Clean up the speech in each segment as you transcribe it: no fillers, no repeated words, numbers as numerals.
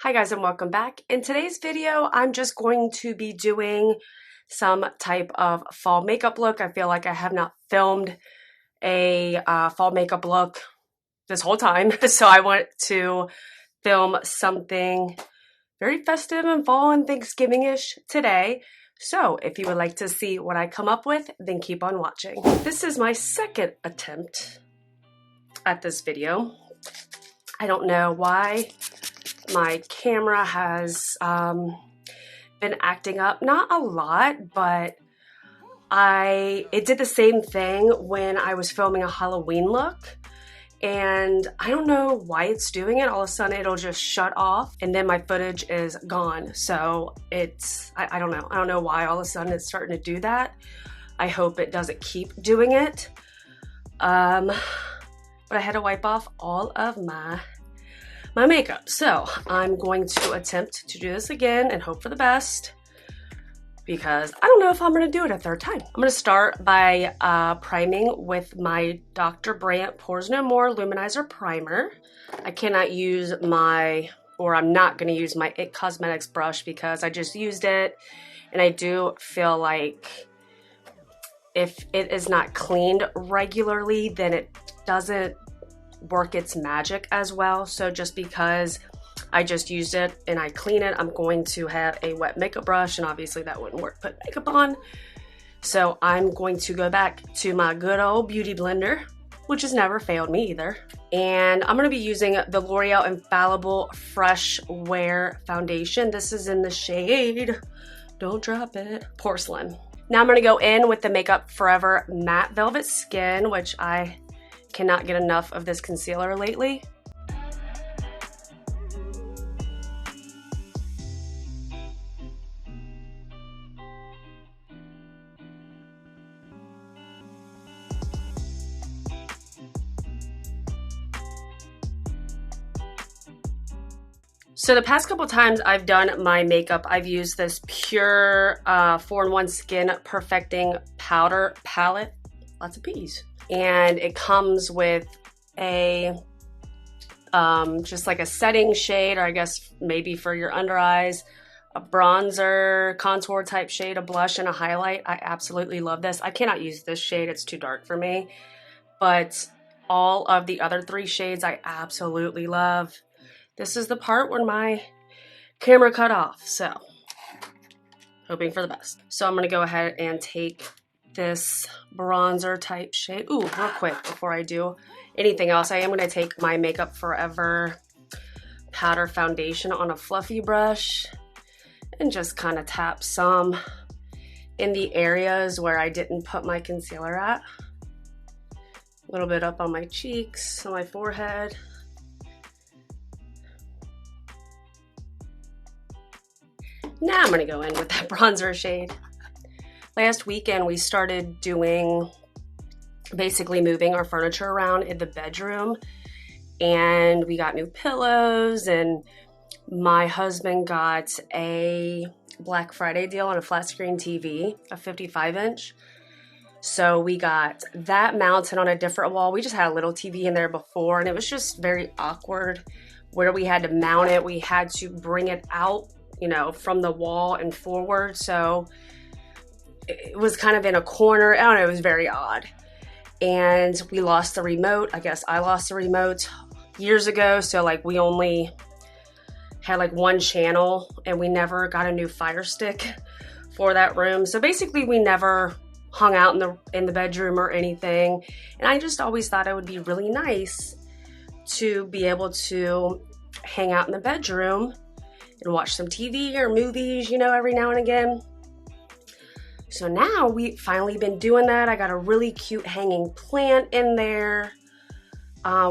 Hi guys and welcome back. In today's video, I'm just going to be doing some type of fall makeup look. I feel like I have not filmed a fall makeup look this whole time, so I want to film something very festive and fall and Thanksgiving-ish today. So if you would like to see what I come up with, then keep on watching. This is my second attempt at this video. I don't know why my camera has been acting up. Not a lot, but it did the same thing when I was filming a Halloween look. And I don't know why it's doing it. All of a sudden it'll just shut off and then my footage is gone. So I don't know. I don't know why all of a sudden it's starting to do that. I hope it doesn't keep doing it. But I had to wipe off all of my makeup. So I'm going to attempt to do this again and hope for the best because I don't know if I'm going to do it a third time. I'm going to start by priming with my Dr. Brandt Pores No More Luminizer Primer. I cannot use I'm not going to use my IT Cosmetics brush because I just used it and I do feel like if it is not cleaned regularly, then it doesn't work its magic as well. So just because I just used it and I clean it, I'm going to have a wet makeup brush, and obviously that wouldn't work put makeup on. So I'm going to go back to my good old beauty blender, which has never failed me either. And I'm going to be using the L'Oreal Infallible Fresh Wear Foundation. This is in the shade, don't drop it, Porcelain. Now I'm going to go in with the Makeup Forever Matte Velvet Skin, which I cannot get enough of this concealer lately. So the past couple times I've done my makeup, I've used this Pure 4-in-1 Skin Perfecting Powder Palette, lots of P's. And it comes with a just like a setting shade, or I guess maybe for your under eyes, a bronzer, contour type shade, a blush, and a highlight. I absolutely love this. I cannot use this shade, it's too dark for me. But all of the other three shades I absolutely love. This is the part where my camera cut off, so hoping for the best. So I'm gonna go ahead and take this bronzer type shade. Ooh, real quick before I do anything else, I am going to take my Makeup Forever powder foundation on a fluffy brush and just kind of tap some in the areas where I didn't put my concealer at. A little bit up on my cheeks, on my forehead. Now I'm going to go in with that bronzer shade. Last weekend, we started basically moving our furniture around in the bedroom, and we got new pillows, and my husband got a Black Friday deal on a flat screen TV, a 55-inch. So we got that mounted on a different wall. We just had a little TV in there before, and it was just very awkward where we had to mount it. We had to bring it out, from the wall and forward. So it was kind of in a corner. I don't know, it was very odd. And we lost the remote. I guess I lost the remote years ago. So like we only had like one channel and we never got a new Fire Stick for that room. So basically we never hung out in the bedroom or anything. And I just always thought it would be really nice to be able to hang out in the bedroom and watch some TV or movies, every now and again. So now we've finally been doing that. I got a really cute hanging plant in there.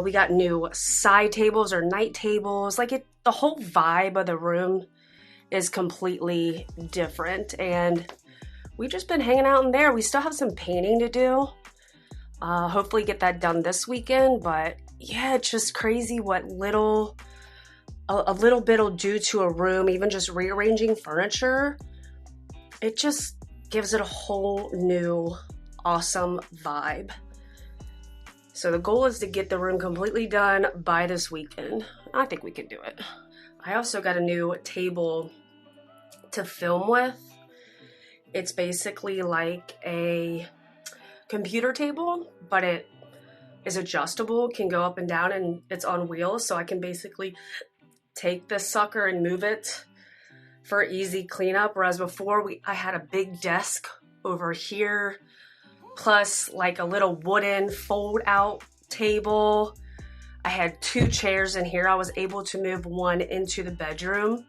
We got new side tables or night tables. The whole vibe of the room is completely different. And we've just been hanging out in there. We still have some painting to do. Hopefully get that done this weekend. But yeah, it's just crazy what a little bit will do to a room. Even just rearranging furniture. It just gives it a whole new awesome vibe. So the goal is to get the room completely done by this weekend. I think we can do it. I also got a new table to film with. It's basically like a computer table, but it is adjustable, can go up and down, and it's on wheels, so I can basically take this sucker and move it for easy cleanup. Whereas before I had a big desk over here, plus like a little wooden fold out table. I had 2 chairs in here. I was able to move one into the bedroom,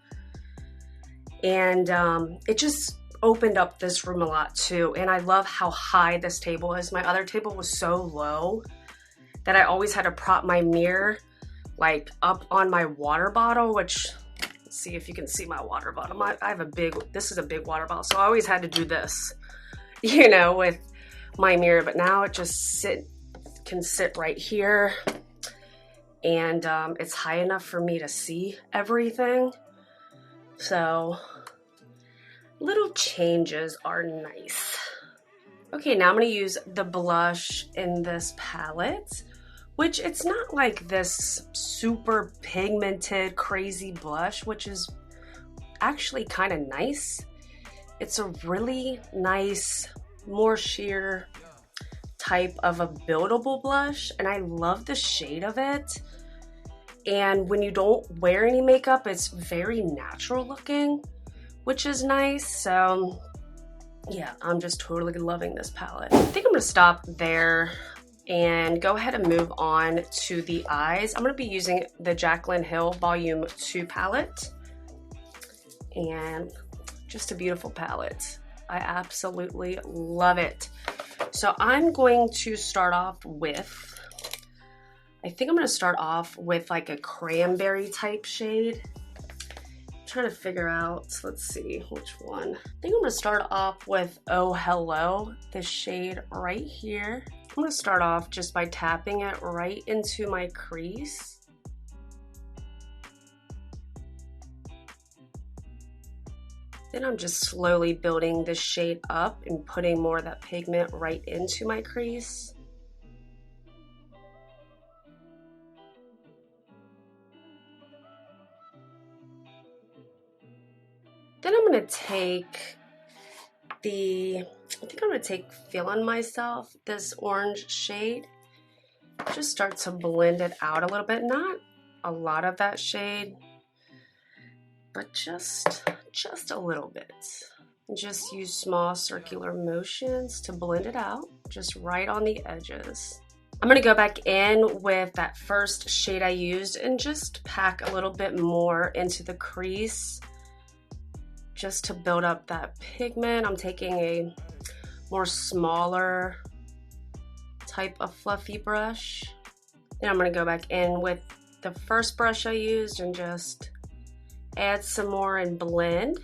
and it just opened up this room a lot too. And I love how high this table is. My other table was so low that I always had to prop my mirror like up on my water bottle, which, let's see if you can see my water bottle. I have this is a big water bottle, so I always had to do this, you know, with my mirror. But now it just can sit right here, and it's high enough for me to see everything. So little changes are nice. Okay, now I'm gonna use the blush in this palette, which it's not like this super pigmented, crazy blush, which is actually kind of nice. It's a really nice, more sheer type of a buildable blush, and I love the shade of it. And when you don't wear any makeup, it's very natural looking, which is nice. So yeah, I'm just totally loving this palette. I think I'm gonna stop there and go ahead and move on to the eyes. I'm gonna be using the Jaclyn Hill Volume 2 palette, and just a beautiful palette. I absolutely love it. So I'm going to start off with, I think I'm gonna start off with like a cranberry type shade. I'm trying to figure out, let's see which one. I think I'm gonna start off with Oh Hello, this shade right here. I'm gonna start off just by tapping it right into my crease. Then I'm just slowly building this shade up and putting more of that pigment right into my crease. Then I'm gonna take I think I'm gonna take Feeling Myself, this orange shade. Just start to blend it out a little bit. Not a lot of that shade, but just a little bit. Just use small circular motions to blend it out, just right on the edges. I'm gonna go back in with that first shade I used and just pack a little bit more into the crease, just to build up that pigment. I'm taking a more smaller type of fluffy brush. Then I'm gonna go back in with the first brush I used and just add some more and blend.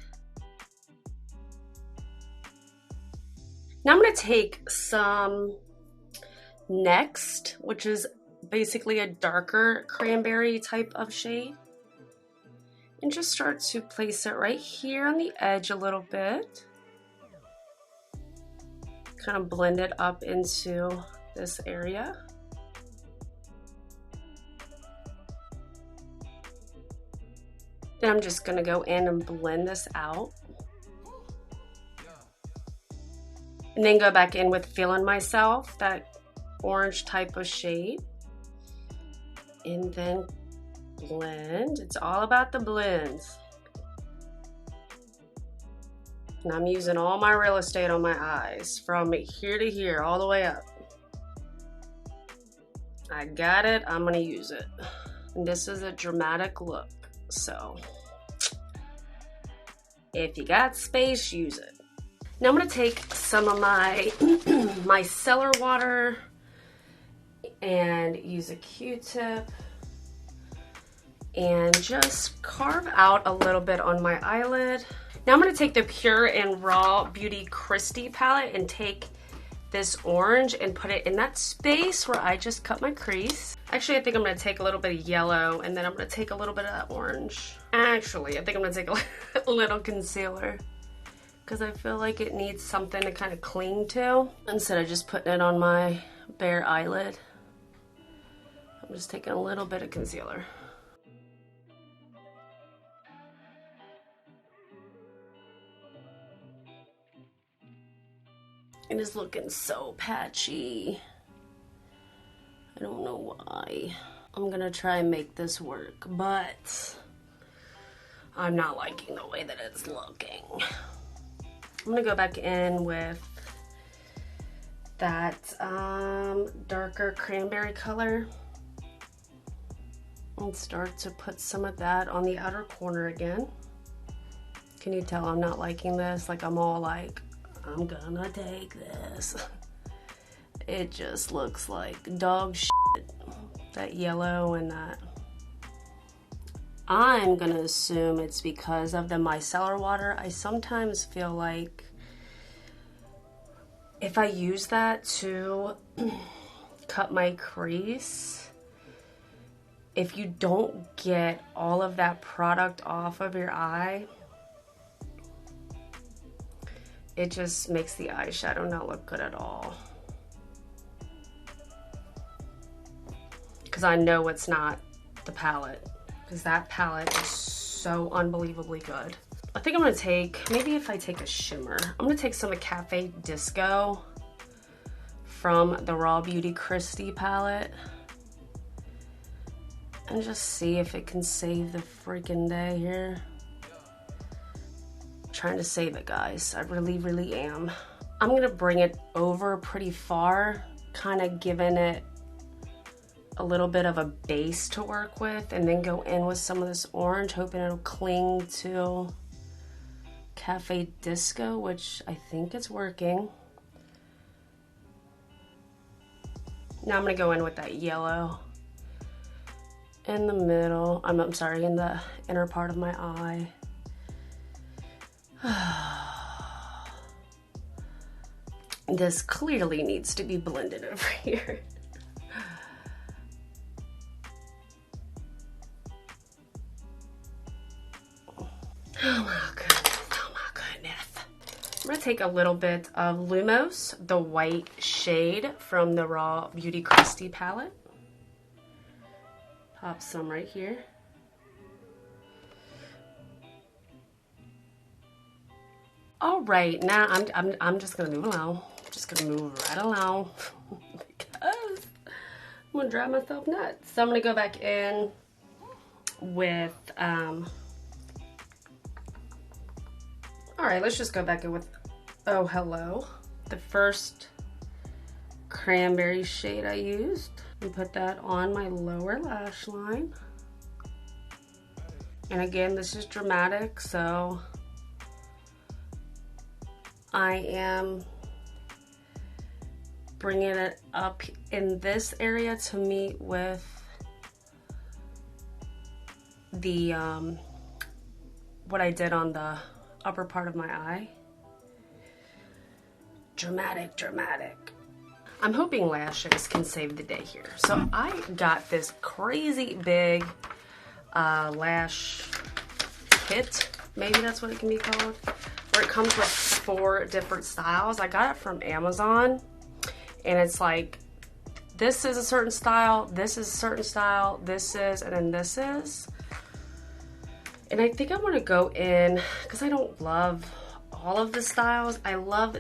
Now I'm gonna take some Next, which is basically a darker cranberry type of shade, and just start to place it right here on the edge a little bit. Kind of blend it up into this area. Then I'm just gonna go in and blend this out. And then go back in with Feeling Myself, that orange type of shade. And then blend. It's all about the blends. And I'm using all my real estate on my eyes, from here to here, all the way up. I got it, I'm gonna use it. And this is a dramatic look, so if you got space, use it. Now I'm gonna take some of my micellar water and use a Q-tip and just carve out a little bit on my eyelid. Now I'm gonna take the Pure and Raw Beauty Christie palette and take this orange and put it in that space where I just cut my crease. Actually, I think I'm gonna take a little bit of yellow and then I'm gonna take a little bit of that orange. Actually, I think I'm gonna take a little concealer because I feel like it needs something to kind of cling to instead of just putting it on my bare eyelid. I'm just taking a little bit of concealer. It is looking so patchy. I don't know why. I'm gonna try and make this work, but I'm not liking the way that it's looking. I'm gonna go back in with that darker cranberry color and start to put some of that on the outer corner again. Can you tell I'm not liking this? Like, I'm all like, I'm gonna take this. It just looks like dog shit. That yellow and that. I'm gonna assume it's because of the micellar water. I sometimes feel like if I use that to cut my crease, if you don't get all of that product off of your eye, it just makes the eyeshadow not look good at all. Because I know it's not the palette, because that palette is so unbelievably good. I think I'm gonna take, maybe if I take a shimmer, I'm gonna take some of Cafe Disco from the Raw Beauty Christie palette and just see if it can save the freaking day here. I'm trying to save it, guys. I really, really am. I'm gonna bring it over pretty far, kind of giving it a little bit of a base to work with, and then go in with some of this orange, hoping it'll cling to Cafe Disco, which I think is working. Now I'm gonna go in with that yellow in the middle. I'm sorry, in the inner part of my eye. This clearly needs to be blended over here. Oh my goodness, oh my goodness. I'm gonna take a little bit of Lumos, the white shade from the Raw Beauty Christie palette. Pop some right here. All right, now I'm just gonna move along. I'm just gonna move right along because I'm gonna drive myself nuts. So I'm gonna go back in with all right, let's just go back in with Oh Hello, the first cranberry shade I used, and put that on my lower lash line. And again, this is dramatic, so I am bringing it up in this area to meet with the what I did on the upper part of my eye. Dramatic, dramatic. I'm hoping lashes can save the day here. So I got this crazy big lash kit, maybe that's what it can be called, where it comes with 4 different styles. I got it from Amazon, and it's like, this is a certain style, this is a certain style, this is, and then this is. And I think I want to go in, because I don't love all of the styles. I love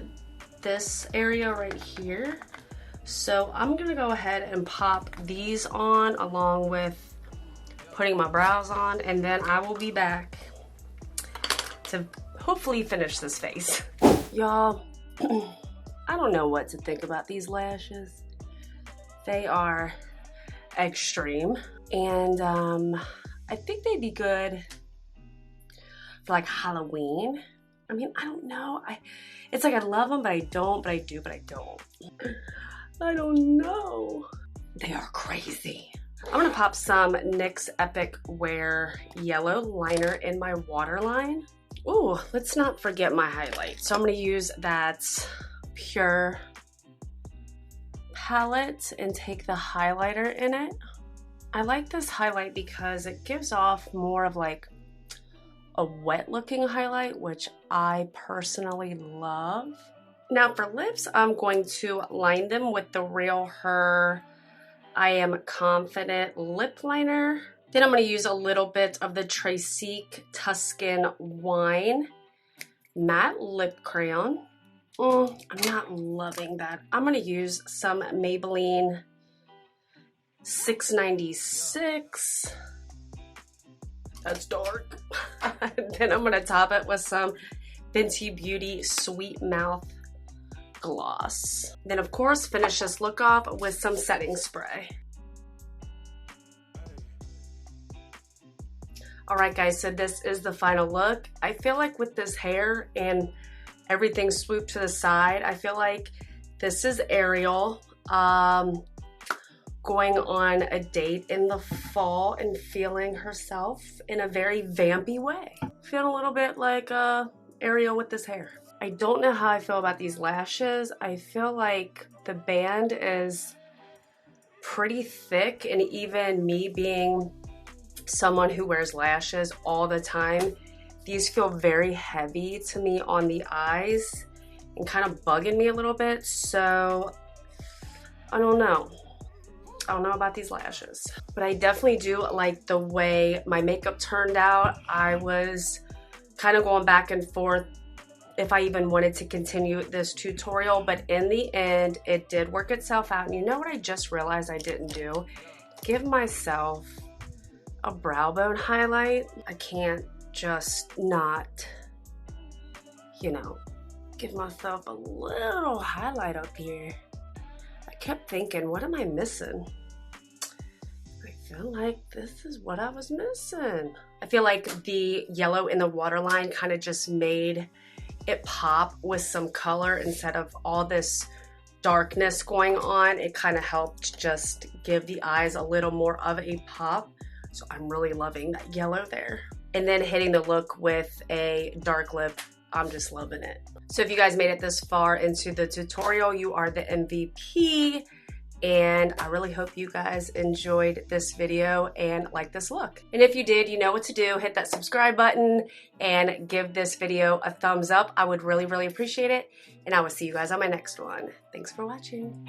this area right here. So I'm going to go ahead and pop these on along with putting my brows on, and then I will be back to hopefully finish this face. Y'all, I don't know what to think about these lashes. They are extreme, and I think they'd be good for like Halloween. I mean, I don't know. It's like I love them, but I don't, but I do, but I don't. I don't know. They are crazy. I'm gonna pop some NYX Epic Wear yellow liner in my waterline. Ooh, let's not forget my highlight. So I'm gonna use that Pure palette and take the highlighter in it. I like this highlight because it gives off more of like a wet looking highlight, which I personally love. Now for lips, I'm going to line them with the Real Her I Am Confident lip liner. Then I'm going to use a little bit of the Tracique Tuscan Wine matte lip crayon. I'm not loving that. I'm gonna use some Maybelline 696. That's dark. Then I'm gonna top it with some Fenty Beauty Sweet Mouth gloss. Then of course finish this look off with some setting spray. Alright guys, so this is the final look. I feel like with this hair and everything swooped to the side, I feel like this is Ariel going on a date in the fall and feeling herself in a very vampy way. Feeling a little bit like Ariel with this hair. I don't know how I feel about these lashes. I feel like the band is pretty thick, and even me being someone who wears lashes all the time, these feel very heavy to me on the eyes and kind of bugging me a little bit. So I don't know. I don't know about these lashes, but I definitely do like the way my makeup turned out. I was kind of going back and forth if I even wanted to continue this tutorial, but in the end, it did work itself out. And you know what I just realized I didn't do? Give myself a brow bone highlight. I can't just not, you know, give myself a little highlight up here. I kept thinking, what am I missing? I feel like this is what I was missing. I feel like the yellow in the waterline kind of just made it pop with some color instead of all this darkness going on. It kind of helped just give the eyes a little more of a pop. So I'm really loving that yellow there. And then hitting the look with a dark lip, I'm just loving it. So if you guys made it this far into the tutorial, you are the MVP. And I really hope you guys enjoyed this video and like this look. And if you did, you know what to do. Hit that subscribe button and give this video a thumbs up. I would really, really appreciate it. And I will see you guys on my next one. Thanks for watching.